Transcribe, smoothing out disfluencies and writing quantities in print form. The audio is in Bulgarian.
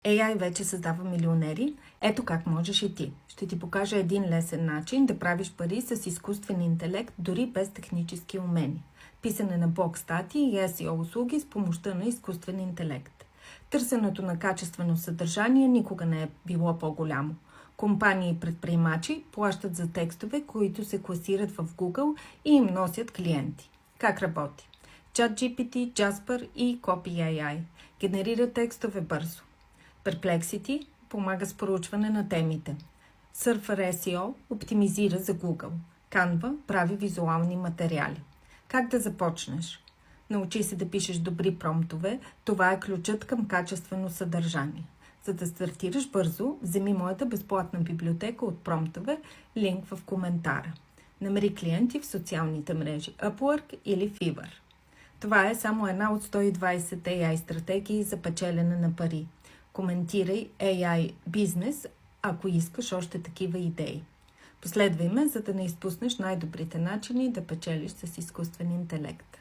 AI вече създава милионери. Ето как можеш и ти. Ще ти покажа един лесен начин да правиш пари с изкуствен интелект, дори без технически умения. Писане на блог статии и SEO услуги с помощта на изкуствен интелект. Търсенето на качествено съдържание никога не е било по-голямо. Компании и предприемачи плащат за текстове, които се класират в Google и им носят клиенти. Как работи? ChatGPT, Jasper и Copy.ai генерира текстове бързо. Perplexity помага с проучване на темите. Surfer SEO оптимизира за Google. Canva прави визуални материали. Как да започнеш? Научи се да пишеш добри промптове. Това е ключът към качествено съдържание. За да стартираш бързо, вземи моята безплатна библиотека от промптове, линк в коментара. Намери клиенти в социалните мрежи Upwork или Fiverr. Това е само една от 120 AI стратегии за печелене на пари. Коментирай AI бизнес, ако искаш още такива идеи. Последвай ме, за да не изпуснеш най-добрите начини да печелиш с изкуствен интелект.